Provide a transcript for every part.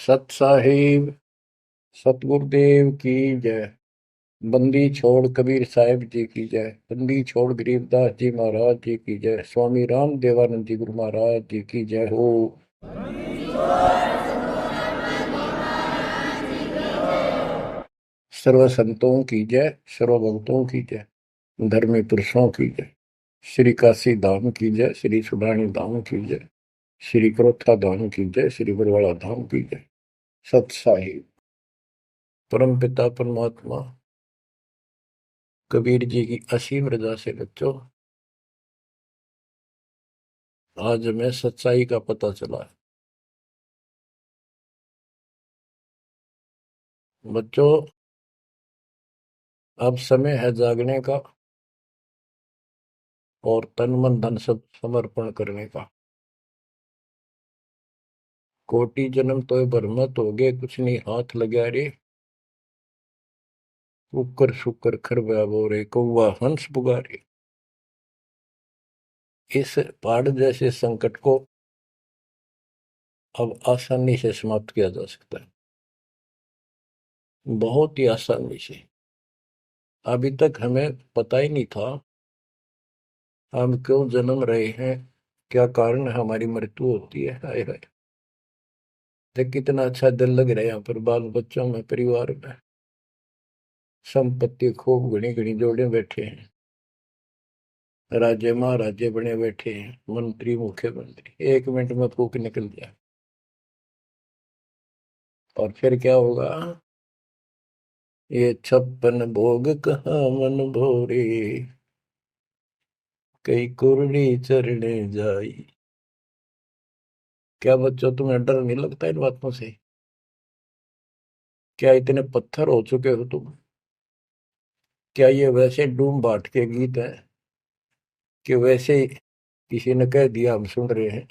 सत साहिब सतगुरुदेव की जय। बंदी छोड़ कबीर साहिब जी की जय। बंदी छोड़ गरीबदास जी महाराज जी की जय। स्वामी राम देवानंद जी गुरु महाराज जी की जय हो। सर्व संतों की जय, सर्व भक्तों की जय, धर्मी पुरुषों की जय। श्री काशी धाम की जय, श्री सुडानी धाम की जय, श्री क्रोथा धाम की जय, श्री बरवाड़ा धाम की जय। सत साहिब परम पिता परमात्मा कबीर जी की असीम रजा से बच्चों आज हमें सच्चाई का पता चला है। बच्चों अब समय है जागने का और तन मन धन सब समर्पण करने का। कोटि जन्म तो भरमत हो गए, कुछ नहीं हाथ लगा रे। कुकर शुकर खरबा बोरे, कौवा हंस पुगारे। इस पहाड़ जैसे संकट को अब आसानी से समाप्त किया जा सकता है, बहुत ही आसानी से। अभी तक हमें पता ही नहीं था हम क्यों जन्म रहे हैं, क्या कारण है हमारी मृत्यु होती है। हाय हाय, देख कितना अच्छा दिल लग रहा है यहाँ पर, बाल बच्चों में, परिवार में। संपत्ति खूब घनी घनी जोड़े बैठे हैं, राजे महाराजे बने बैठे हैं, मंत्री मुख्यमंत्री। एक मिनट में फूक निकल जाए और फिर क्या होगा। ये 56 भोग कहाँ मन भोरे, कई कुर्री चरणे जाई। क्या बच्चों तुम्हें डर नहीं लगता इन बातों से? क्या इतने पत्थर हो चुके हो तुम? क्या ये वैसे डूम बाट के गीत हैं कि वैसे ही किसी ने कह दिया हम सुन रहे हैं?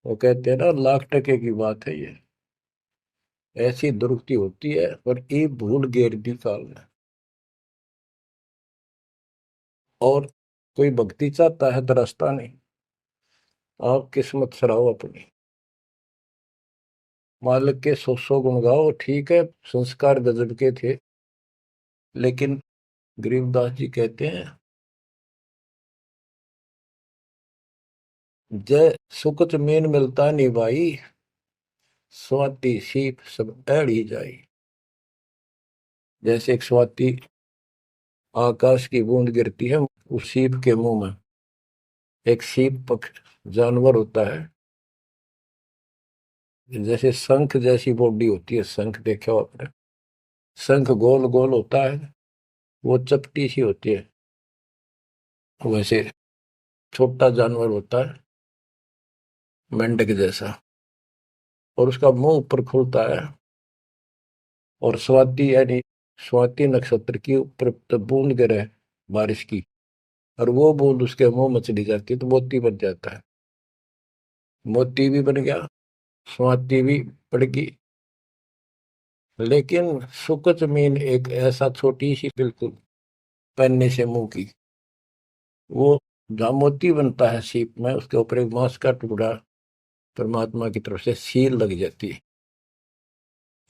वो कहते हैं ना, लाख टके की बात है ये। ऐसी दुरुक्ति होती है पर ये भूल गेर दी काल ने। और कोई भक्ति चाहता है तो रास्ता नहीं। आप किस्मत सराहो अपनी, मालिक के 100 गुण गाओ। ठीक है, संस्कार गजब के थे, लेकिन गरीबदास जी कहते हैं, जय सुकुच मीन मिलता नहीं भाई, स्वाति सीप सब ऐड़ी जाई। जैसे एक स्वाति आकाश की बूंद गिरती है उस सीप के मुंह में। एक सीप पक्ष जानवर होता है, जैसे शंख जैसी बॉडी होती है। शंख देखा हो आपने? शंख गोल गोल होता है, वो चपटी सी होती है। वैसे छोटा जानवर होता है, मेंढक जैसा, और उसका मुंह ऊपर खुलता है। और स्वाति यानी स्वाति नक्षत्र की ऊपर तब बूंद गिरे बारिश की, और वो बूंद उसके मुंह में चली जाती है तो मोती बन जाता है। मोती भी बन गया, स्वाति भी पड़ गई। लेकिन सुकच मीन एक ऐसा छोटी सी, बिल्कुल पन्ने से मुंह की, वो जहाँ मोती बनता है सीप में, उसके ऊपर एक मांस का टुकड़ा परमात्मा की तरफ से सील लग जाती है।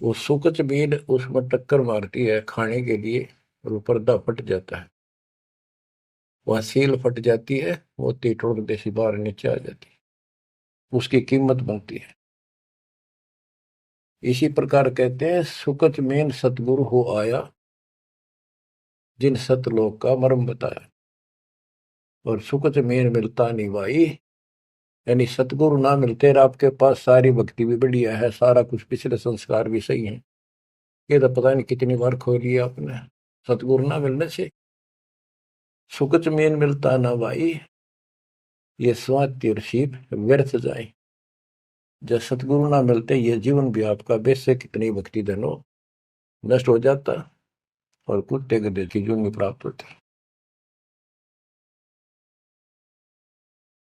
वो सुकच मीन उसमें टक्कर मारती है खाने के लिए, और वो पर्दा फट जाता है। वह सील फट जाती है, मोती टुकड़े से बाहर नीचे आ जाती है, उसकी कीमत बनती है। इसी प्रकार कहते हैं, सुकच मीन सतगुरु हो आया, जिन सतलोक का मर्म बताया। और सुकच मीन मिलता नहीं भाई, यानी सतगुरु ना मिलते और आपके पास सारी भक्ति भी बढ़िया है, सारा कुछ पिछले संस्कार भी सही है, ये तो पता नहीं कितनी बार खो लिया आपने। सतगुरु ना मिलने से सुकच मीन मिलता ना भाई, ये स्वाति और सीप व्यर्थ जाए। जब सतगुरु ना मिलते ये जीवन भी आपका वैसे कितनी भक्ति धन हो नष्ट हो जाता, और कुत्ते गधे की जून प्राप्त होती।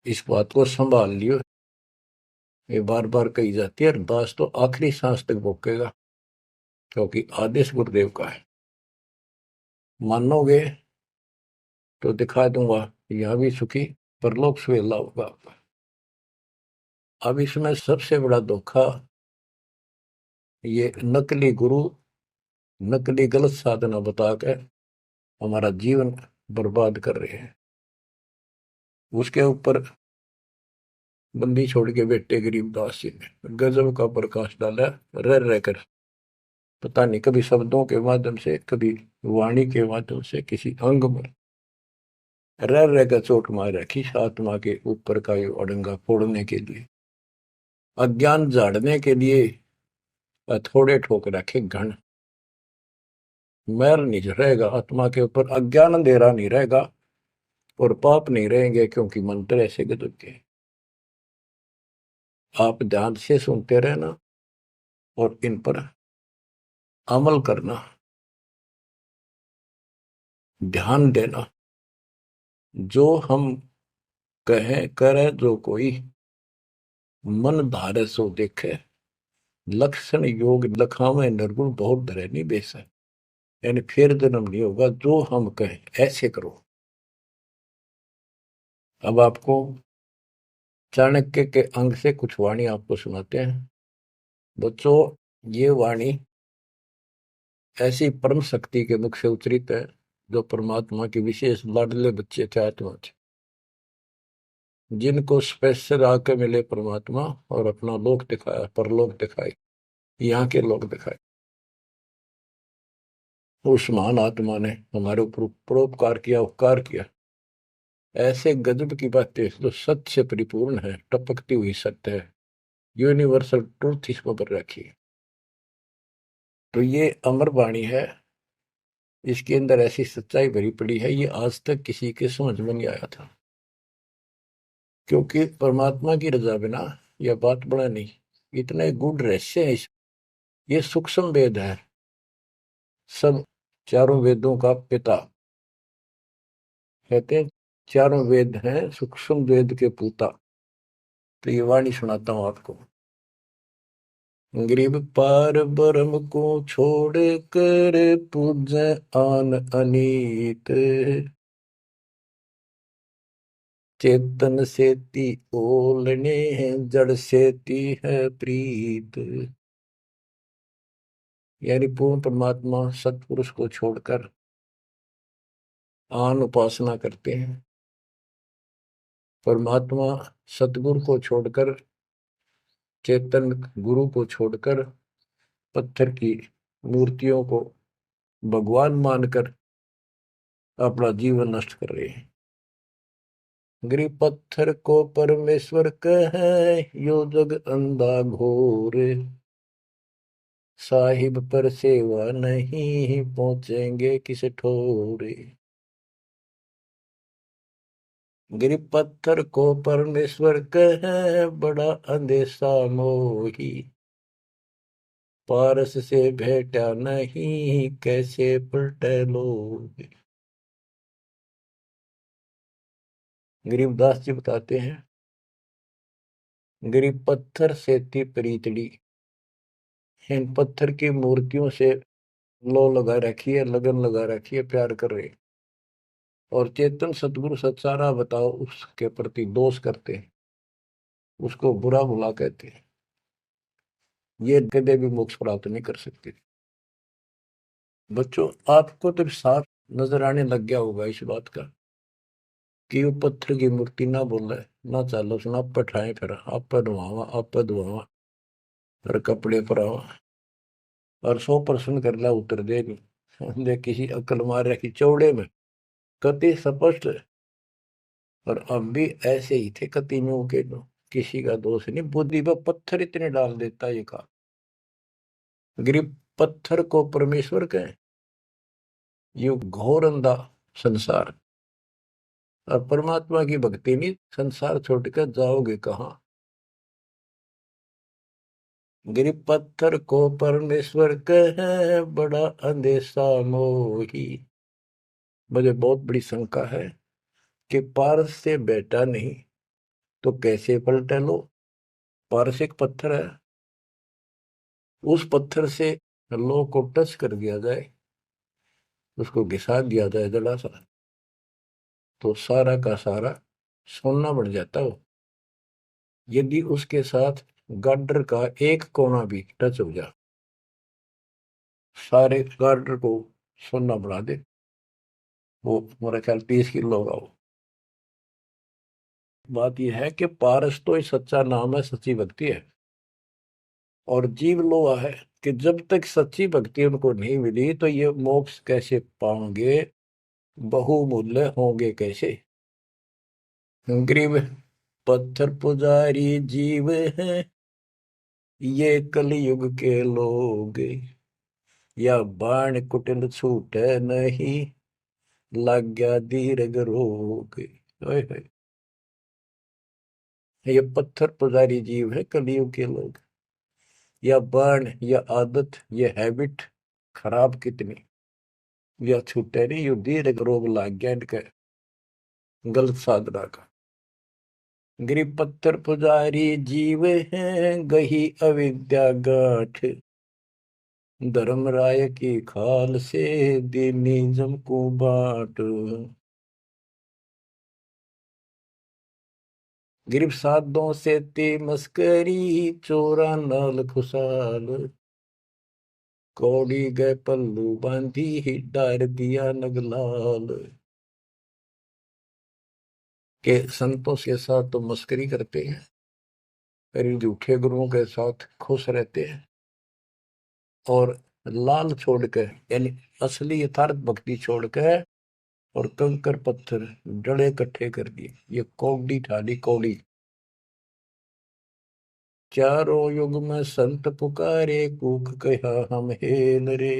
इस बात को संभाल लियो, ये बार बार कही जाती है। दास तो आखिरी सांस तक भोगेगा, क्योंकि आदेश गुरुदेव का है। मानोगे तो दिखा दूंगा, यहाँ भी सुखी परलोक सुहेला होगा आपका। अब इसमें सबसे बड़ा धोखा ये नकली गुरु, नकली गलत साधना बता के हमारा जीवन बर्बाद कर रहे हैं। उसके ऊपर बंदी छोड़ के बेटे गरीबदास जी ने गजब का प्रकाश डाला, रह रहकर। पता नहीं कभी शब्दों के माध्यम से, कभी वाणी के माध्यम से, किसी अंग में रह रहकर चोट मार रखी आत्मा के ऊपर का ये अड़ंगा फोड़ने के लिए, अज्ञान झाड़ने के लिए। थोड़े ठोक रखे घन, मैल नहीं रहेगा आत्मा के ऊपर, अज्ञान अंधेरा नहीं रहेगा और पाप नहीं रहेंगे, क्योंकि मंत्र ऐसे गजब के। आप ध्यान से सुनते रहना और इन पर अमल करना, ध्यान देना। जो हम कहें करे जो कोई, मन धारे सो देखे, लक्षण योग लखावे निर्गुण बहुत धरे नहीं बेस है। यानी फिर जन्म नहीं होगा, जो हम कहें ऐसे करो। अब आपको चाणक्य के अंग से कुछ वाणी आपको सुनाते हैं। बच्चों, ये वाणी ऐसी परम शक्ति के मुख से उच्चरित है, जो परमात्मा के विशेष लाडले बच्चे थे, आत्मा थे, जिनको स्पेशल आके मिले परमात्मा और अपना लोक दिखाया, परलोक दिखाई, यहाँ के लोक दिखाए। उस महान आत्मा ने हमारे ऊपर परोपकार किया, उपकार किया। ऐसे गजब की बातें जो सत्य से परिपूर्ण है, टपकती हुई सत्य है, यूनिवर्सल ट्रूथ इसको पर रखी है। तो ये अमर वाणी है, इसके अंदर ऐसी सच्चाई भरी पड़ी है, ये आज तक किसी के समझ में नहीं आया था। क्योंकि परमात्मा की रजा बिना यह बात बड़ा नहीं। इतने गूढ़ रहस्य है ये सूक्ष्म वेद है, सब चारों वेदों का पिता कहते हैं। चारों वेद हैं सूक्ष्म वेद के पूता। तो ये वाणी सुनाता हूं आपको। गरीब पार ब्रह्म को छोड़ कर पूजे आन अनीत, चेतन सेती ओलने जड़ सेती है प्रीत। यानी पूर्ण परमात्मा सतपुरुष को छोड़कर आन उपासना करते हैं। परमात्मा सतगुरु को छोड़कर, चेतन गुरु को छोड़कर पत्थर की मूर्तियों को भगवान मानकर अपना जीवन नष्ट कर रहे हैं। गरीब पत्थर को परमेश्वर कहे, यो जग अंधा घोर, साहिब पर सेवा नहीं पहुंचेंगे किस ठोरे। गरीब पत्थर को परमेश्वर कहे, बड़ा अंदेशा मोही, पारस से भेटा नहीं कैसे पलटे लोग। गरीबदास जी बताते हैं, गरीब पत्थर से थी प्रीतड़ी, इन पत्थर की मूर्तियों से लो लगा रखी है, लगन लगा रखी है, प्यार कर रहे। और चेतन सतगुरु सत्सारा बताओ उसके प्रति दोष करते हैं, उसको बुरा भुला कहते हैं। ये कदे भी मोक्ष प्राप्त नहीं कर सकते। बच्चों, आपको तो साफ नजर आने लग गया होगा इस बात का कि वो पत्थर की मूर्ति ना बोले, ना चालो सुना, आप पठाए फिर आप पर धुआवा, आप पर धुआवा, फिर कपड़े पर आवा और 100% कर ला उतर दे नहीं। दे किसी अकल मार रखी चौड़े में, कति स्पष्ट। और अब भी ऐसे ही थे कतियों के, किसी का दोष नहीं, बुद्धि पर पत्थर इतने डाल देता ये का। गरीब पत्थर को परमेश्वर कहें, ये घोर अंधा संसार। और परमात्मा की भक्ति नहीं, संसार छोड़कर जाओगे कहाँ। गरीब पत्थर को परमेश्वर कहे, बड़ा अंदेशा मोही। मुझे बहुत बड़ी शंका है कि पारस से बेटा नहीं तो कैसे पलटे लो। पारस एक पत्थर है, उस पत्थर से लो को टच कर दिया जाए, उसको घिसा दिया जाए जरा सा, तो सारा का सारा सोना बन जाता हो। यदि उसके साथ गार्डर का एक कोना भी टच हो जाए, सारे गार्डर को सोना बना दे, वो मेरा ख्याल 30 किलो होगा वो। बात यह है कि पारस तो ही सच्चा नाम है, सच्ची भक्ति है। और जीव लोहा है कि जब तक सच्ची भक्ति उनको नहीं मिली तो ये मोक्ष कैसे पाएंगे, बहुमूल्य होंगे कैसे। गरीब पत्थर पुजारी जीव हैं ये कलयुग के लोग, या बाण कुटिल छूटे नहीं, लग गया दीर्घ रोग। ओए होए, ये पत्थर पुजारी जीव है कलयुग के लोग, या बाण या आदत ये हैबिट खराब कितनी, या छूटे नहीं, यो दीर्घ रोग लग गया इनके गलत साधना का। गरीब पत्थर पुजारी जीव हैं गही अविद्या गाठ, धर्मराय की खाल से दीनिज्म को बाट। गिरफ साधों से ते मस्करी, चोरा नाल खुशाल, कौड़ी गए पल्लू बांधी ही डार दिया नगलाल। के संतों के साथ तो मस्करी करते हैं, फिर झूठे गुरुओं के साथ खुश रहते हैं, और लाल छोड़कर यानी असली यथार्थ भक्ति छोड़कर और कंकर पत्थर डले इकट्ठे कर दिए, ये कौड़ी ठाली कौड़ी। चारों युग में संत पुकारे, कूक कहा हम हेल रे,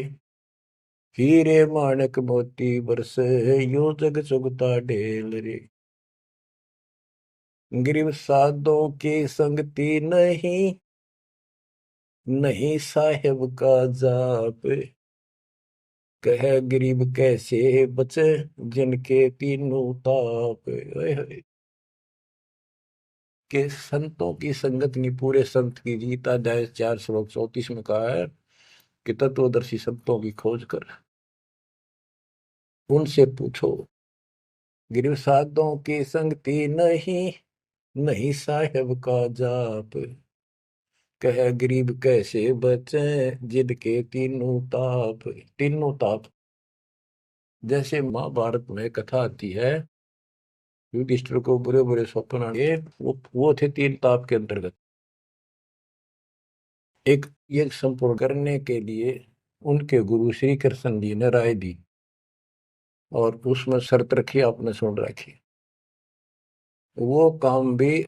हीरे माणक मोती बरसे यो जग चुगता ढेल रे। गिरव साधों की संगति नहीं, नहीं साहेब का जाप, कह गरीब कैसे बचे जिनके तीनों ताप। ओए होए, के संतों की संगत नहीं, पूरे संत की जीत। अध्याय 4 श्लोक 34 में कहा है कि तत्वदर्शी संतों की खोज कर उनसे पूछो। गिरव साधों की संगति नहीं, नहीं साहेब का जाप, कह गरीब कैसे बचे जिनके तीनों ताप। तीनों ताप, जैसे महाभारत में कथा आती है, युधिष्ठिर को बुरे बुरे स्वप्न आए, वो थे 3 ताप के अंतर्गत। एक यज्ञ संपूर्ण करने के लिए उनके गुरु श्री कृष्ण जी ने राय दी, और उसमें शर्त रखी, आपने सुन रखी। वो काम भी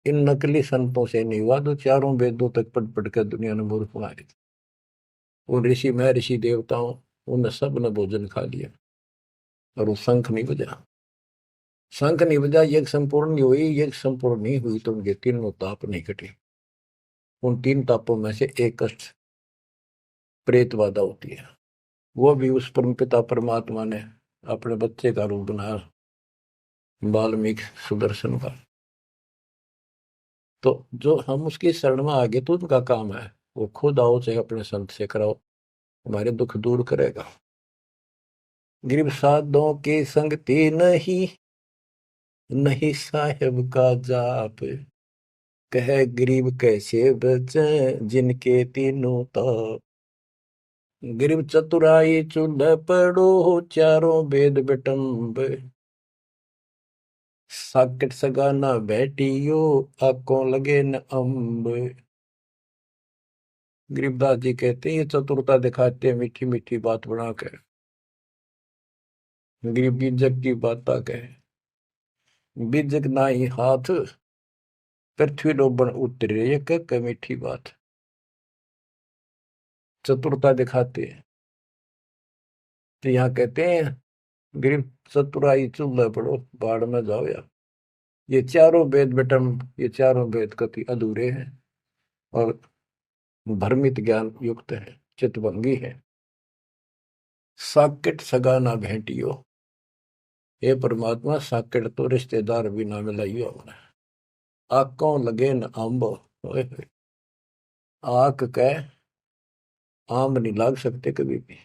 इन नकली संतों से नहीं हुआ जो चारों वेदों तक पढ़ पढ़ कर दुनिया ने मूर्ख बना दी। उन ऋषि महर्षि देवताओं, उन सब ने भोजन खा लिया और वो शंख नहीं बजा। शंख नहीं बजा, यज्ञ संपूर्ण नहीं हुई। यज्ञ संपूर्ण नहीं हुई तो उनके तीनों ताप नहीं कटे। उन 3 तापों में से एक कष्ट प्रेत बाधा होती है, वो भी उस परमपिता परमात्मा ने अपने बच्चे का रूप बनाया, वाल्मीकि सुदर्शन का। तो जो हम उसकी शरण में आगे तो उनका काम है, वो खुद आओ चाहे अपने संत से कराओ, हमारे दुख दूर करेगा। गरीब साधों की संगति नहीं, नहीं साहेब का जाप, कह गरीब कैसे बचे जिनके तीनों ताप। गरीब चतुराई चूल्हे पड़ो, चारों वेद बिटम्ब, साकिट सगाना बैठियो, आंखों लगे न अम्ब। गरीबदास जी कहते हैं ये चतुरता दिखाते हैं मीठी मीठी बात बनाकर, गरीब बीजक की बात कहे, बीजक ना ही हाथ, पृथ्वी डोबन उतरे, ये कह मीठी बात। चतुरता दिखाते हैं, तो यहाँ कहते हैं गरीब चतुराई चूल्हे पड़ो, बाढ़ में जाओ यार। ये चारों वेद बेटम, ये चारों वेद कति अधूरे हैं और भ्रमित ज्ञान युक्त है, चितभंगी है। साकेट सगा ना भेंटियो, हे परमात्मा साकेट तो रिश्तेदार भी ना मिलाइयो हमने। आंखों लगे न आंब, ओए होए, आंख कह आम नहीं लाग सकते कभी भी,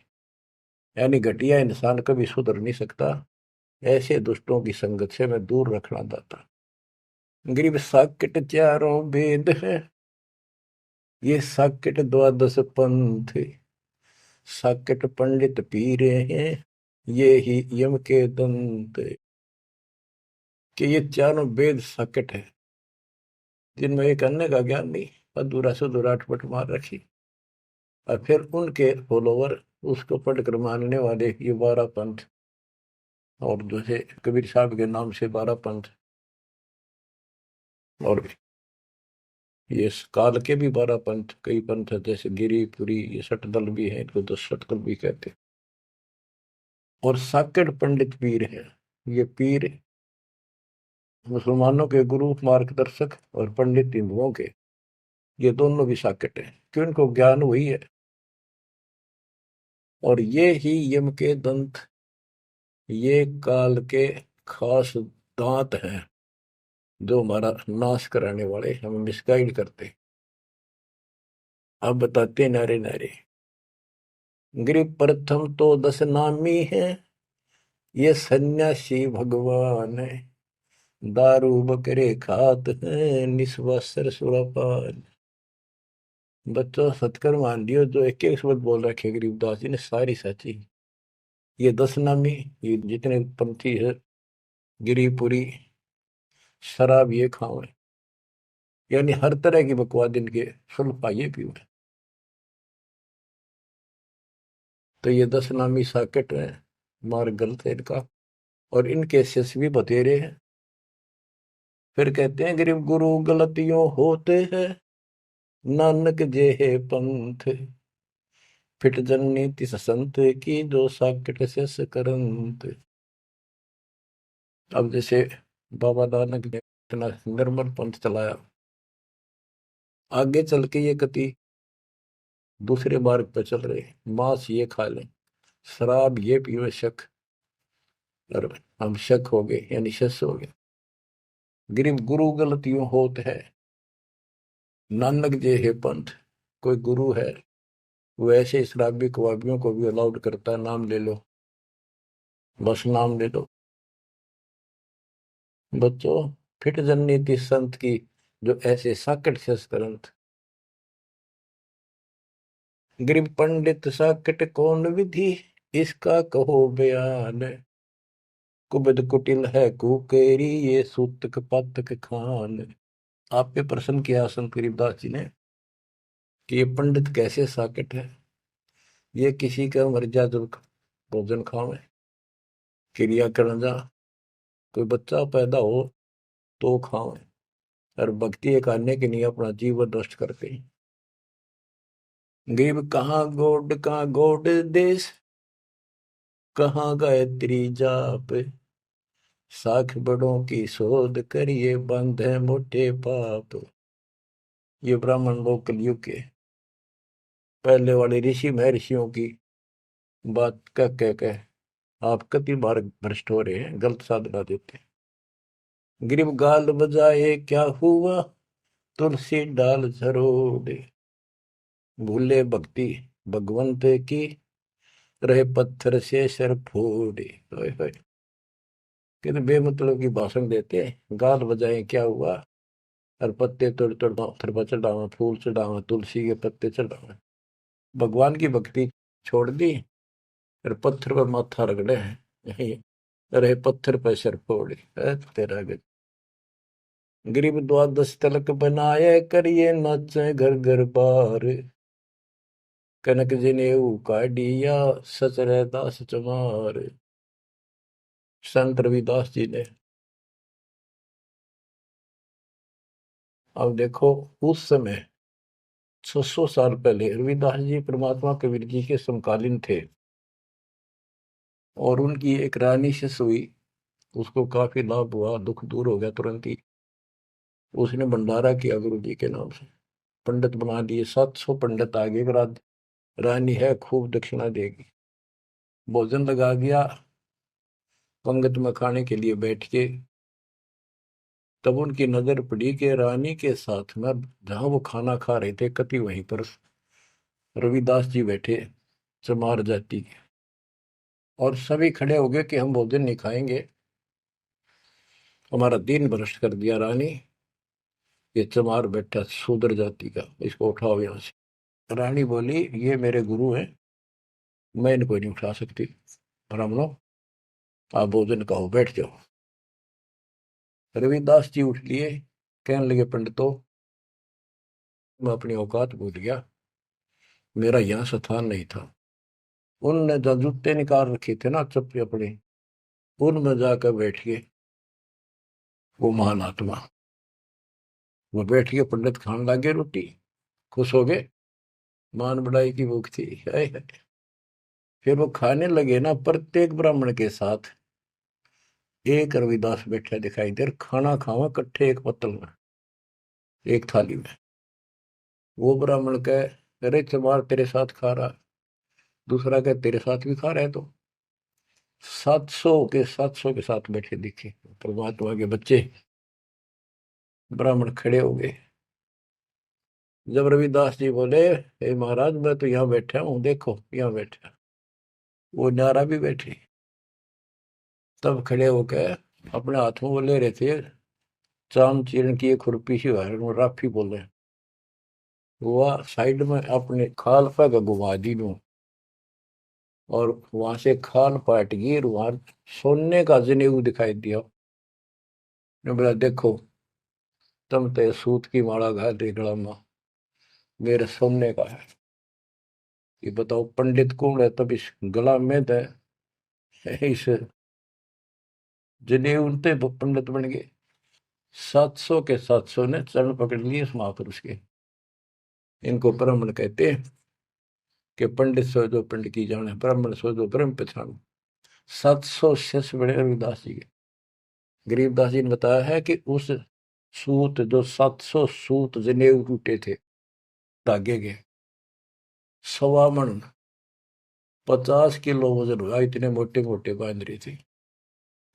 यानी घटिया इंसान कभी सुधर नहीं सकता। ऐसे दुष्टों की संगत से मैं दूर रखना चाहता। गरीब साकेट चारों वेद है, ये साकेट द्वादश पंथ, साकेट पंडित पीरे हैं, ये ही यम के दंत। कि ये चारों वेद साकेट है, जिनमें एक अन्य का ज्ञान नहीं, अधूरा सुधूरा अटपट मार रखी। और फिर उनके फॉलोवर उसको पढ़कर मानने वाले ये 12 पंथ, और जैसे कबीर साहब के नाम से 12 पंथ, और ये काल के भी 12 पंथ, कई पंथ है, जैसे गिरिपुरी, ये सटदल भी है, इनको 10 सटदल भी कहते हैं। और साकेट पंडित पीर है, ये पीर मुसलमानों के गुरु मार्गदर्शक और पंडित हिंदुओं के, ये दोनों भी साकेट है, क्यों इनको ज्ञान वही है। और ये ही यम के दंत, ये काल के खास दांत हैं, जो हमारा नाश कराने वाले, हमें मिसगाइड करते। अब बताते नारे नारे। गिरि प्रथम तो 10 नामी है, ये सन्यासी भगवान है, दारू बकरे खात है, निस्वासर सुरापान। बच्चों सत्कर मान लियो, जो एक एक शब्द बोल रखे गरीबदास जी ने सारी सच्ची। ये 10 नामी, ये जितने पंथी है, गिरिपुरी, शराब ये खाओ, यानी हर तरह की बकवाद इनके सुन पाइए पीओ। तो ये 10 नामी साकेट है, मार्ग गलत है इनका, और इनके शिष्य भी बतेरे हैं। फिर कहते हैं गरीब गुरु गलतियों होते हैं, नानक जे है पंथ, फिट जननी तिस संत की, जो साकेट शिष्य करंत। अब जैसे बाबा नानक ने इतना निर्मल पंथ चलाया, आगे चल के ये कति दूसरे मार्ग पर चल रहे, मांस ये खा लें, शराब ये पीवे शक, और हम शक हो गए, यानी शस हो गए। गरीब गुरु गलतियों होत है, नानक जे है पंथ, कोई गुरु है वो ऐसे शराबी कबाबियों को भी अलाउड करता है, नाम ले लो, बस नाम ले लो। बच्चों फिट जननीति संत की, जो ऐसे साकट शस करंत। गरीब पंडित साकट कौन विधि, इसका कहो बयान, कुबद कुटिल है कुकेरी, ये सूतक पातक खान। आप पे प्रश्न किया संत गरीबदास जी ने कि ये पंडित कैसे साकट है, ये किसी का मर्यादा भोजन खावे, क्रिया करना जा, कोई बच्चा पैदा हो तो खावे, और भक्ति एक आने के लिए अपना जीवन नष्ट करते हैं। गरीब कहाँ गोड देश, कहाँ गायत्री जाप, साख बड़ों की शोध करिए, बंधे मोटे पाप। ये ब्राह्मण लोग कलयुग के पहले वाले ऋषि महर्षियों की बात कह आप कति बार भ्रष्ट हो रहे हैं, गलत साधना देते हैं। गिरिब गाल बजाए क्या हुआ, तुलसी डाल झरोड़े, भूले भक्ति भगवंत की, रहे पत्थर से सर फोड़े। कहते बेमतलब की भाषण देते, गाल बजाए क्या हुआ, और पत्ते तोड़ तोड़ पत्थर पर चढ़ावा, फूल चढ़ावा, तुलसी के पत्ते चढ़ावा, भगवान की भक्ति छोड़ दी, और पत्थर पर माथा रगड़े हैं, रहे पत्थर पर सर फोड़े। तेरा गज गरीब द्वादश तलक बनाए, करिए नाचे घर घर बार, कनक जनेऊ काढ़िया, सच दास चमार। संत रविदास जी ने, अब देखो उस समय 600 साल पहले रविदास जी परमात्मा कबीर जी के समकालीन थे, और उनकी एक रानी से हुई, उसको काफी लाभ हुआ, दुख दूर हो गया तुरंत ही। उसने भंडारा किया गुरु जी के नाम से, पंडित बना दिए, 700 पंडित आगे, रानी है खूब दक्षिणा देगी। भोजन लगा दिया, पंगत में खाने के लिए बैठ के, तब उनकी नजर पड़ी कि रानी के साथ में जहां वो खाना खा रहे थे, कति वहीं पर रविदास जी बैठे, चमार जाति के। और सभी खड़े हो गए कि हम भोजन नहीं खाएंगे, हमारा दिन भ्रष्ट कर दिया रानी, ये चमार बैठा शूद्र जाति का, इसको उठाओ यहाँ से। रानी बोली ये मेरे गुरु हैं, मैं इनको नहीं उठा सकती। ब्राह्मणों आप भोजन कहो, बैठ जाओ। रविदास जी उठ लिए, कहने लगे पंडितों मैं अपनी औकात भूल गया, मेरा यहाँ स्थान नहीं था। उनने जो जूते निकाल रखे थे ना चप्पे अपने, उनमें जाकर बैठ गए वो महान आत्मा। वो बैठ के पंडित खाने लगे रोटी, खुश हो गए, मान बढ़ाई की भूख थी। हाय हाय। फिर वो खाने लगे ना, प्रत्येक ब्राह्मण के साथ एक रविदास बैठा दिखाई दे, खाना खावा इकट्ठे एक पत्तल में, एक थाली में। वो ब्राह्मण कहे अरे चमार तेरे साथ खा रहा, दूसरा कहे तेरे साथ भी खा रहा है। तो 700 के साथ बैठे दिखे परमात्मा के बच्चे। ब्राह्मण खड़े हो गए। जब रविदास जी बोले हे महाराज मैं तो यहाँ बैठा हूँ, देखो यहाँ बैठा, वो नारा भी बैठे। तब खड़े होकर अपने हाथ में वो ले रहे थे चाम चीरण की एक खुरपी सी राफी बोले, वो साइड में अपने खाल पर घुमा दी नू, और वहां से खाल पाट गई, वहां सोने का जनेऊ दिखाई दिया। ने बोला देखो तुम तो सूत की माला घा दे गला में, मेरे सोने का है। ये बताओ पंडित कौन है, तब इस गला में तो इस जनेऊ उनते पंडित बन गए। 700 के 700 ने चरण पकड़ लिए इस महापुरुष के। इनको ब्राह्मण कहते हैं कि पंडित सो जो पिंड की जाने, ब्राह्मण सो जो ब्रह्म पहचान। 700 शिष्य बड़े रविदास जी के। गरीबदास जी ने बताया है कि उस सूत जो 700 सूत जनेऊ टूटे थे धागे के, 1.25 मन 50 किलो वजन हुआ, इतने मोटे मोटे बांध रही थी।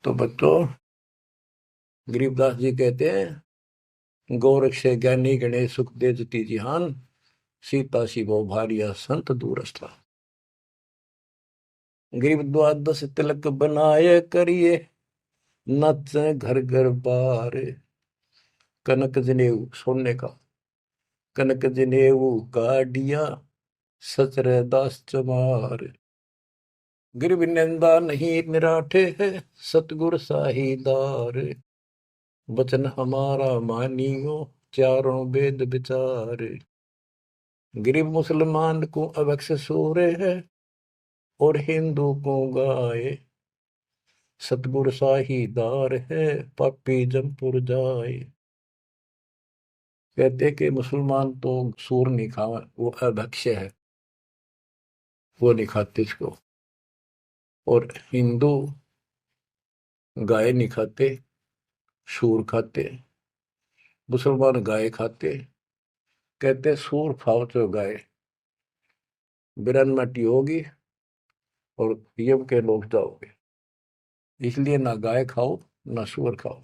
तो बच्चों गरीबदास जी कहते हैं गोरख से ज्ञानी गणेश सुख दे जती जिहान, सीता शिवो भारिया संत दूरस्थ। गरीब द्वादश तिलक बनाए करिए, नच घर घर बार। कनक जनेऊ सोने का, कनक जनेऊ काडिया सचर दास चमार। गिरव निंदा नहीं निराठे है, सतगुर साहीदार। वचन हमारा मानियो, चारों वेद विचार। गरीब मुसलमान को अवक्ष सूरे है, और हिंदू को गाए। सतगुर साहीदार है, पापी जमपुर जाए। कहते कि मुसलमान तो सूर नहीं खावा, वो अभक्ष्य है, वो नहीं खाते इसको। और हिंदू गाय नहीं खाते, सूर खाते। मुसलमान गाय खाते। कहते सूर खाओ तो गाय बिरन मटी होगी और यम के लोग जाओगे, इसलिए ना गाय खाओ ना सूअर खाओ।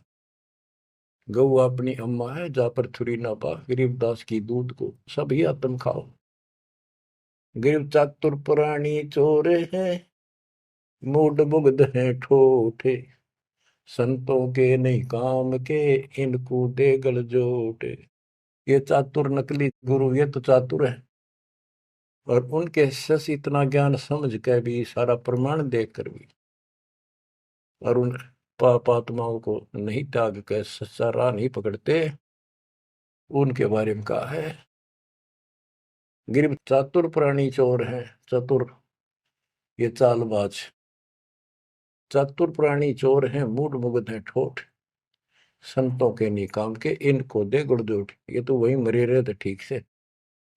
गऊ अपनी अम्मा है, जा पर थुरी ना पा, गरीबदास की दूध को सभी आत्म खाओ। गरीब चातुर पुरानी चोर है, मूड मुग्ध है ठोठे। संतों के नहीं काम के, इनको दे गल जोटे। ये चातुर नकली गुरु ये तो चातुर है, और उनके शिष्य इतना ज्ञान समझ के भी, सारा प्रमाण देख कर भी, और उन पाप आत्माओं को नहीं त्याग कर सच्चा राह नहीं पकड़ते। उनके बारे में कहा है गिर चातुर प्राणी चोर है। चतुर ये चालबाज, चातुर प्राणी चोर हैं, मूड मुग्ध है ठोठ। संतों के निकाम के, इनको दे गुड़जोट। ये तो वही मरे रहे थे ठीक से,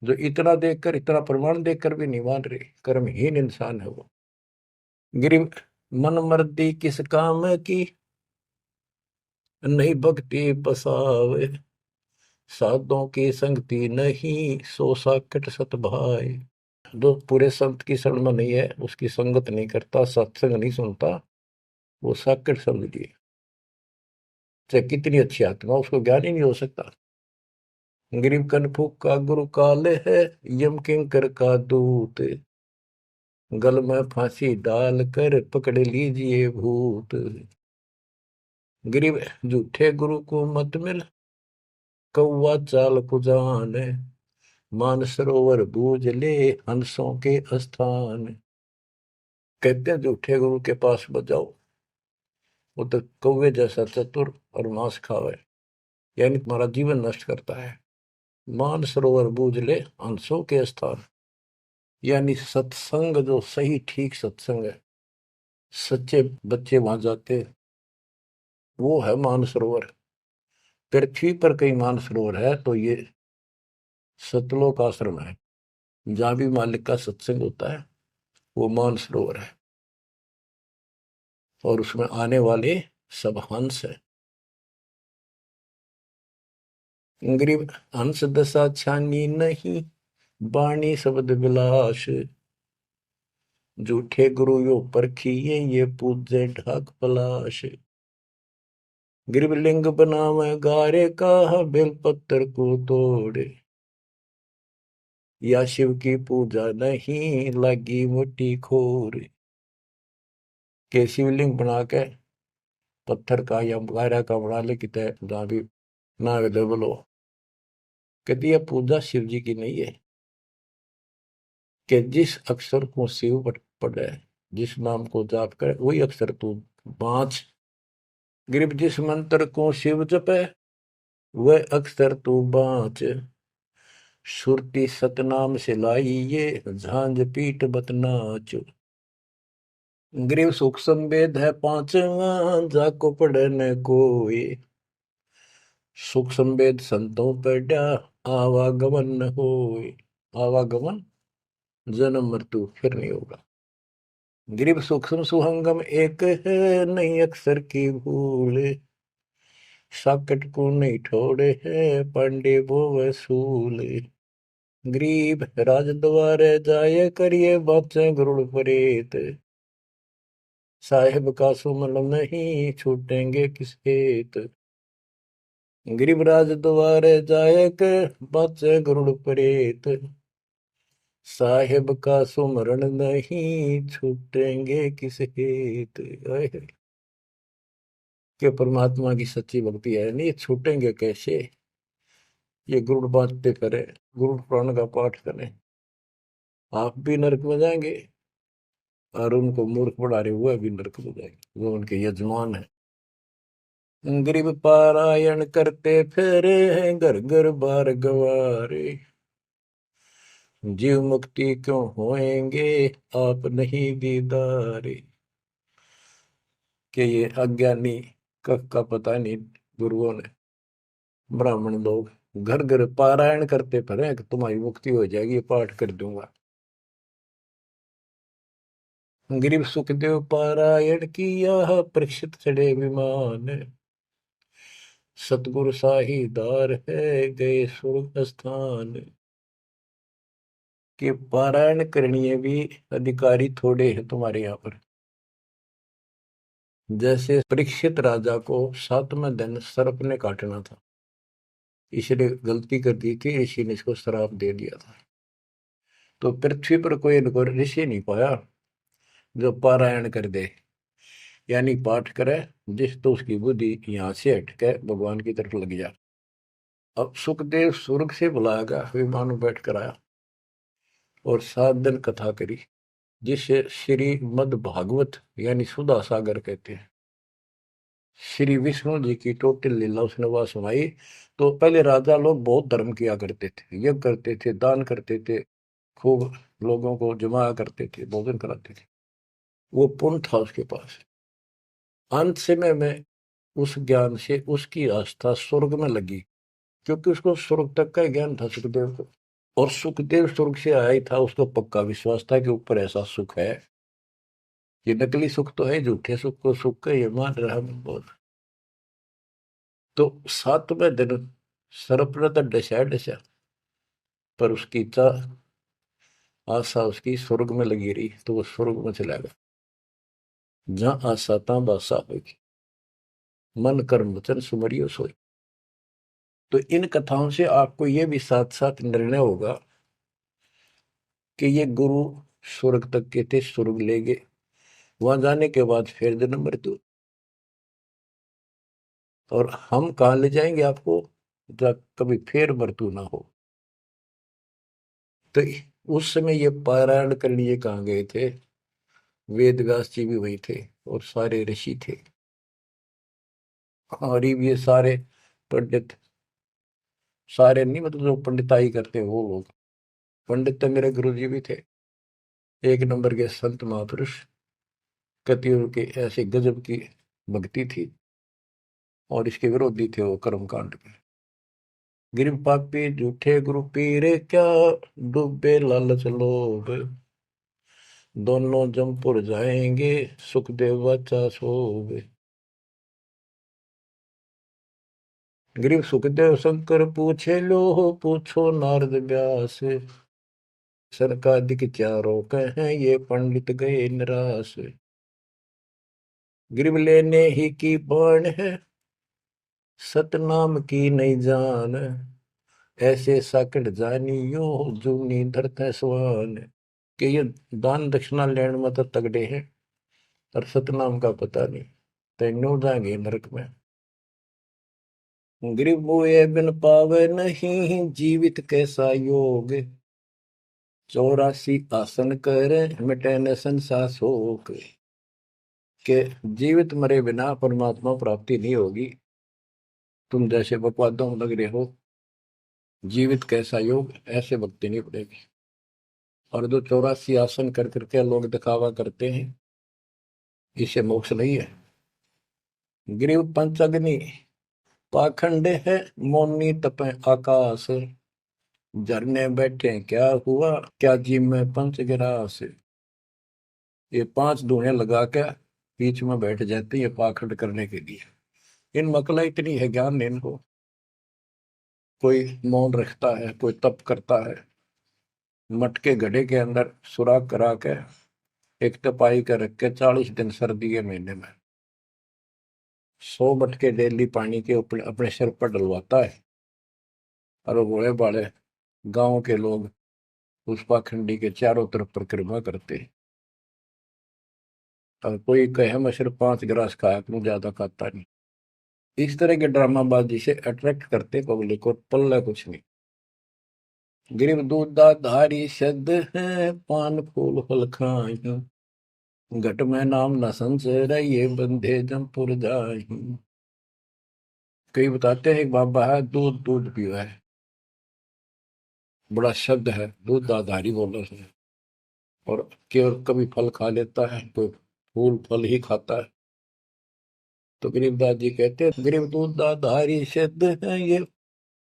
जो इतना देखकर, इतना प्रमाण देखकर भी नहीं मान रहे, कर्महीन इंसान है वो। गिरी मन मर्दी किस काम की, नहीं भक्ति बसावे। साधों की संगति नहीं, सो साकट सत भाई। जो पूरे संत की शरण में नहीं है, उसकी संगत नहीं करता, सत्संग नहीं सुनता, वो साकट समझिए। चाहे कितनी अच्छी आत्मा, उसको ज्ञान ही नहीं हो सकता। गरीब कनफूक का गुरु काले है, यम किंकर का दूत। गल में फांसी डाल कर पकड़ लीजिए भूत। गरीब झूठे गुरु को मत मिल, कौवा चाल कुजान, मानसरोवर बूझ ले हंसों के स्थान। कहते हैं झूठे गुरु के पास बजाओ, वो तो कौवे जैसा चतुर और मांस खावे, यानी तुम्हारा जीवन नष्ट करता है। मानसरोवर बूझ ले हंसों के स्थान, यानी सत्संग जो सही ठीक सत्संग है, सच्चे बच्चे वहां जाते, वो है मानसरोवर। पृथ्वी पर कई मानसरोवर है, तो ये सतलोक आश्रम है, जहां भी मालिक का सत्संग होता है वो मानसरोवर है, और उसमें आने वाले सब हंस है। गरीब हंस दशा छानी नहीं, बाणी शब्द विलास। झूठे गुरु यो परखिए, ये पूजे ढाक पलाश। गरीब लिंग बनावे गारे का, बेलपत्र को तोड़े। या शिव की पूजा नहीं, लगी मोटी खोर। के शिवलिंग बना के पत्थर का या गारा का बना ले, कितने जहां भी ना अवेलेबल हो, कहती है पूजा शिव जी की नहीं है। कि जिस अक्षर को शिव पढ़े, जिस नाम को जाप करे, वही अक्षर तू बाँच। गरीब जिस मंत्र को शिव जपे, वह अक्षर तू बाँच। सुरती सतनाम से लाई ये, झांझ पीठ बतनाच। गरीब सुख संवेद है पांचवा, जाको पढ़े न कोई। सुख संवेद संतों पढ़ा, आवागमन न होए। आवागमन जन्म मृत्यु फिर नहीं होगा। गरीब सूक्ष्म सुहंगम एक है, नहीं अक्षर की भूल। साकट को नहीं ठोड़े है, पांडे वो वसूल। गरीब राज द्वारे जाए, करिए बातें गरुड़ परेत। साहेब का सुमन नहीं, छूटेंगे किस हेत। गरीब राज द्वारे जाए, कर बातें गरुड़ परेत। साहेब का सुमरण नहीं, छूटेंगे किस हेत। कि परमात्मा की सच्ची भक्ति है नहीं, छूटेंगे कैसे। ये गुरुड़ बांटते करें, गुरुड़ पुराण का पाठ करें, आप भी नरक में जाएंगे, और उनको मूर्ख बना रहे हुए भी नरक में जाएंगे, वो उनके यजमान है। गरीब पारायण करते फिरे हैं, घर घर बार गवारे। जीव मुक्ति क्यों होएंगे, आप नहीं दीदारे। कि ये अज्ञानी का पता नहीं, गुरुओं ने, ब्राह्मण लोग घर घर पारायण करते फिरे कि तुम्हारी मुक्ति हो जाएगी, पाठ कर दूंगा। गरीब सुखदेव पारायण किया, परीक्षित चढ़े विमान। सतगुरु साहीदार है, गए स्वर्ग स्थान। कि पारायण करनी भी अधिकारी थोड़े हैं तुम्हारे यहाँ पर। जैसे परीक्षित राजा को 7वें दिन सर्प ने काटना था, इसलिए गलती कर दी थी, ऋषि ने इसको श्राप दे दिया था। तो पृथ्वी पर कोई इनको ऋषि नहीं पाया जो पारायण कर दे, यानी पाठ करे, जिस तो उसकी बुद्धि यहाँ से हटके भगवान की तरफ लग जा। अब सुखदेव स्वर्ग से बुलाया गया, विमान में बैठ कर आया और 7 दिन कथा करी, जिसे श्रीमद् भागवत यानी सुधा सागर कहते हैं। श्री विष्णु जी की टोटल लीला उसने वह सुनाई। तो पहले राजा लोग बहुत धर्म किया करते थे, यज्ञ करते थे, दान करते थे, खूब लोगों को जमाया करते थे, भोजन कराते थे, वो पुण्य था उसके पास। अंत समय में उस ज्ञान से उसकी आस्था स्वर्ग में लगी, क्योंकि उसको स्वर्ग तक का ज्ञान था सुखदेव को। और सुखदेव स्वर्ग से आया ही था, उसको पक्का विश्वास था कि ऊपर ऐसा सुख है। ये नकली सुख तो है, झूठे सुख को सुख का ये मान रहा मैं बहुत। तो 7वें दिन सर्प ने तो डसा डसा, पर उसकी इच्छा आशा उसकी स्वर्ग में लगी रही, तो वो स्वर्ग में चला गया। जहां आशा तहां बासा होगी, मन कर्म वचन सुमरियो सोई। तो इन कथाओं से आपको ये भी साथ साथ निर्णय होगा कि ये गुरु स्वर्ग तक के थे, स्वर्ग ले गए, वहां जाने के बाद फिर जन्म मृत्यु। और हम कहाँ ले जाएंगे आपको, जब कभी फेर मृत्यु ना हो। तो उस समय ये पारायण करने लिए कहाँ गए थे? वेद व्यास जी भी वही थे और सारे ऋषि थे, और ये सारे पंडित, सारे नहीं मतलब जो पंडिताई करते वो लोग। पंडित तो मेरे गुरु जी भी थे, एक नंबर के संत महापुरुष। कतियों की ऐसी गजब की भक्ति थी, और इसके विरोधी थे वो कर्मकांड के। गिर पापी झूठे गुरु पीरे क्या, डूबे लालच लोभ, दोनों जमपुर जाएंगे, सुखदेव वाचा सोवे। ग्रीव सुखदेव शंकर पूछे लो, पूछो नारद व्यास, सरकादिक चारों कहें ये पंडित गए निराश। ग्रीव लेने ही की बाण है, सतनाम की नहीं जान, ऐसे साकट जानियो, जूनी धरते स्वान। कि ये दान दक्षिणा लेने में तो तगड़े हैं, और सतनाम का पता नहीं, तेनों जाएंगे नरक में। ग्रीव मुए बिन पावे नहीं, जीवित कैसा योग, 84 आसन करे, मिटे न संसार शोक। के जीवित मरे बिना परमात्मा प्राप्ति नहीं होगी। तुम जैसे बकवादों में लग रहे हो, जीवित कैसा योग, ऐसे भक्ति नहीं पड़ेगी। और जो 84 आसन कर करके लोग दिखावा करते हैं, इसे मोक्ष नहीं है। ग्रीव पंचअग्नि पाखंड है, मौनी तपे आकाश, झरने बैठे क्या हुआ, क्या जी में पंच गिरास। ये 5 धुएं लगा के बीच में बैठ जाते हैं, ये पाखंड करने के लिए। इन मकला इतनी है ज्ञान नहीं इनको। कोई मौन रखता है, कोई तप करता है, मटके घड़े के अंदर सुराख करा के एक तपाई कर रख के 40 दिन सर्दी के महीने में 100 मटके डेली पानी के ऊपर अपने सिर पर डलवाता है, और वो बड़े बड़े गांव के लोग उस पाखंडी के चारों तरफ परिक्रमा करते हैं। और कोई कहे मैं सिर्फ 5 गिलास खाया करूं, ज्यादा खाता नहीं। इस तरह के ड्रामाबाजी से अट्रैक्ट करते पब्लिक, और पल्ला कुछ नहीं। गिरिव दूधा धारी शब्द है, पान फूल फल खाई, घट में नाम न संचय, ये बंधे जमपुर जाई। कई बताते हैं एक बाबा है, दूध दूध पिया है, बड़ा शब्द है, दूध दाधारी बोला है। और केवल कभी फल खा लेता है, कोई फूल फल ही खाता है। तो गरीबदास जी कहते हैं, गरीब दूध दाधारी शब्द है ये,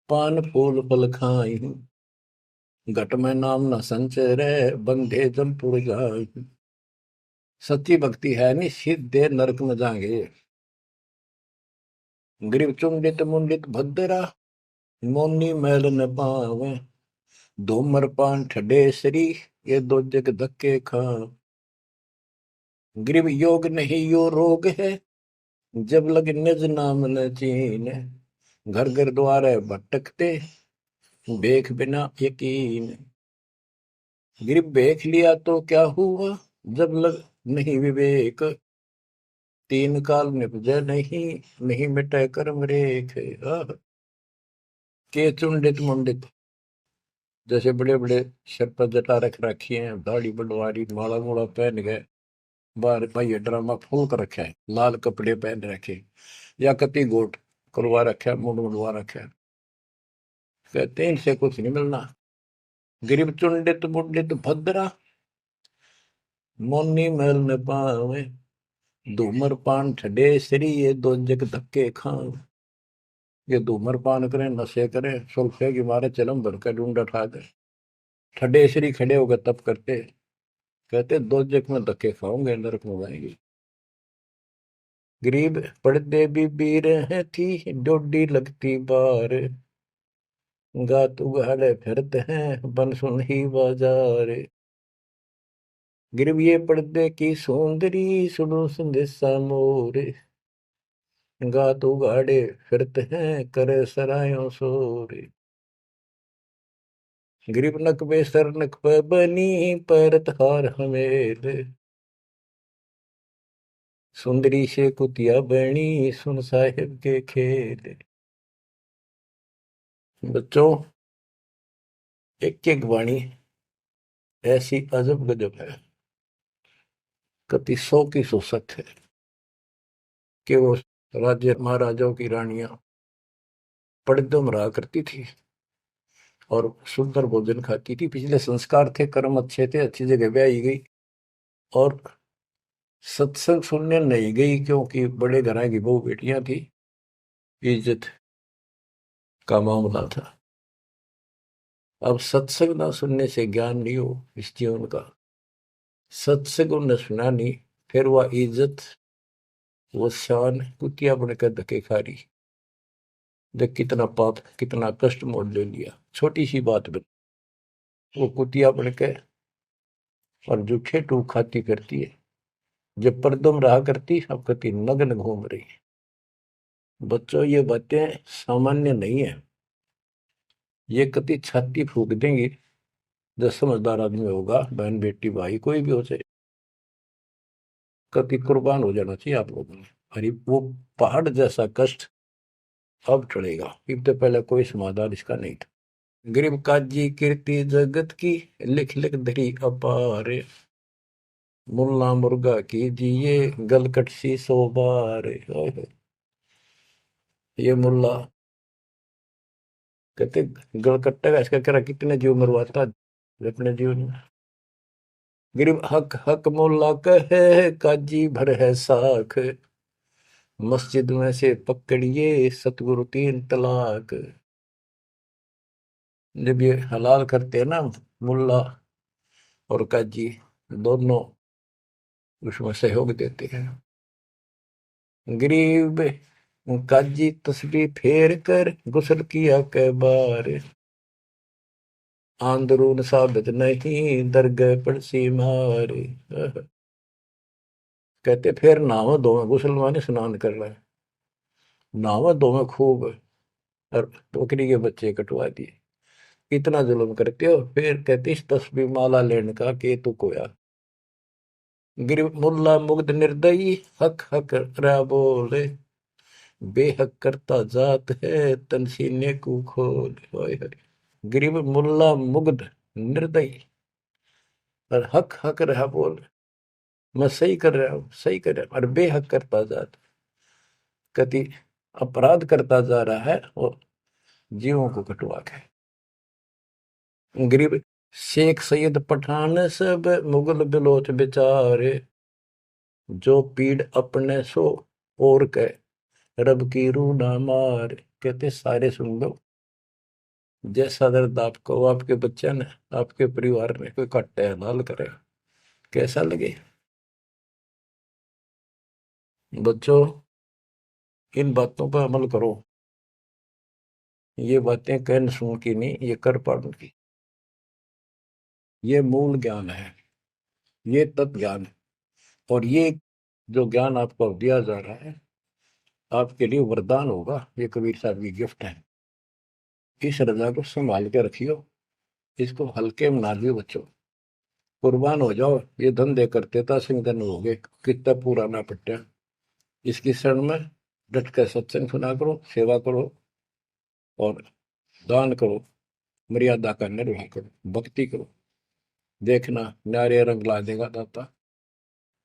पान फूल फल खाई, घट में नाम न संचय रहे, बंधे जमपुर जाई। सच्ची भक्ति है नहीं, सीधे नरक में जाएंगे। ग्रीव चुंडित मुंडित भद्रा, मोनी मैल न पावे, धूमर पान ठडेसरी, ये दो जग धक्के खा। ग्रीव योग नहीं यो रोग है, जब लग निज नाम न चीन, घर घर द्वारे भटकते, बेख बिना यकीन। ग्रीव बेख लिया तो क्या हुआ, जब लग नहीं विवेक, तीन काल निपजे नहीं, नहीं मिटे कर्म रेख। के चुंडित मुंडित, जैसे बड़े बड़े सिर पर जटा रख रखी है, दाढ़ी बड़वारी, माला मोड़ा पहन गए, बाहर भाई ड्रामा फूल कर रखा है, लाल कपड़े पहन रखे, या कति गोट करवा रखा है, मुंड मुंडवा रखा है। कहते हैं इनसे कुछ नहीं मिलना। गरीब चुंडित मुंडित भद्रा, मोनी मैल न पावे, धूमर पान ठडे श्री, ये दो जग धक्के खाओ। ये धूमर पान करें, नशे करें, सुल्फे की मारे चलम भर कर ढूंढ उठा दे, ठडे श्री खड़े होकर तप करते, कहते दो जग में धक्के खाओगे, नरक में जाएंगे। गरीब पड़ते भी बीर है थी, डोडी लगती बार, गात उगाड़े फिरते हैं, बन सुन ही बाजार। गरीब ये पर्दे की सौंदरी, सुनो संदेशा मोर, गात उगाड़े फिरते हैं, करे सरायों शोर। गरीब नक पे सर नक पे बनी, पैरत हार हमेल, सुंदरी से कुतिया बनी, सुन साहिब के खेल। बच्चों, एक एक वाणी ऐसी अजब गजब है, कति 100 की 100 सच है कि वो राज्य महाराजाओं की रानियां पड़दम रहा करती थी और सुंदर भोजन खाती थी। पिछले संस्कार थे, कर्म अच्छे थे, अच्छी जगह ब्याही गई और सत्संग सुनने नहीं गई क्योंकि बड़े घरां की बहू बेटियां थी, इज्जत का मामला था। अब सत्संग ना सुनने से ज्ञान नहीं हो इस जीवन का, सत्संग उन्हें सुना नहीं, फिर वह इज्जत वो शान कुतिया बनकर धक्के खा रही। देख कितना पाप, कितना कष्ट मोल ले लिया छोटी सी बात बन, वो कुतिया बन के और जूठे टूक खाती फिरती है। जब परदम रहा करती अब कति नग्न घूम रही है। बच्चों, ये बातें सामान्य नहीं है, ये कति छाती फूक देंगी। जो समझदार आदमी होगा, बहन बेटी भाई कोई भी हो जाए, कति कुर्बान हो जाना चाहिए आप लोगों ने। अरे वो पहाड़ जैसा कष्ट अब चढ़ेगा, इससे पहले कोई समाधान इसका नहीं था। गरीब काजी कीर्ति जगत की, लिख लिख धरी अपार, मुल्ला मुर्गा कीजिए गलकट सी 100 बार। ये मुल्ला कहते गलकट्टा का इसका करा कितने जीव मरवाता अपने जीवन में। गरीब हक हक मुल्ला कहे काजी भर है साख, मस्जिद में से पकड़िए सतगुरु 3 तलाक। जब ये हलाल करते हैं ना मुल्ला और काजी दोनों, उसमें सहयोग देते हैं। गरीब काजी तस्बीह फेर कर गुस्ल किया कै बार, आंदरून साबित नहीं दरगह पड़सी मार। कहते फिर नहावा धोवे, गुस्ल माने स्नान कर रहा है, नहावा धोवे खूब और बकरी के बच्चे कटवा दिए। इतना जुल्म करते हो, फिर कहते इस तस्बीह माला लेने का के तू कोया। गिर मुल्ला मुग्ध निर्दयी हक हक रहा बोले, बेहक करता जात है तन सीने को खोल। गरीब मुल्ला मुग्ध निर्दयी और हक हक रहा बोल, मैं सही कर रहा हूँ, सही कर रहा हूँ, और बेहक करता जात, कति अपराध करता जा रहा है और जीवों को कटवा के। गरीब शेख सैयद पठान सब मुगल बिलोच बेचारे, जो पीड़ अपने सो और के रब की रूह ना मार। कहते सारे सुन लो, जैसा दर्द आपको आपके बच्चे ने, आपके परिवार में कोई कट्टे हलाल करे, कैसा लगे। बच्चों, इन बातों पर अमल करो। ये बातें कहन सुन की नहीं, ये कर पाड़न की। ये मूल ज्ञान है, ये तत्व ज्ञान है, और ये जो ज्ञान आपको दिया जा रहा है आपके लिए वरदान होगा। ये कबीर साहब की गिफ्ट है। इस रजा को संभाल के रखियो, इसको हल्के में ना लियो बच्चों, कुर्बान हो जाओ। ये धंधे करते था सिंह धन हो गए, कितना पुराना पट्टा। इसकी शरण में डट कर सत्संग सुना करो, सेवा करो और दान करो, मर्यादा का निर्वाह करो, भक्ति करो। देखना न्यारे रंग ला देगा दाता।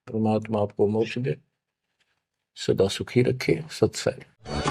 परमात्मा आपको मोक्ष दे, सदा सुखी रखे। सत्संग।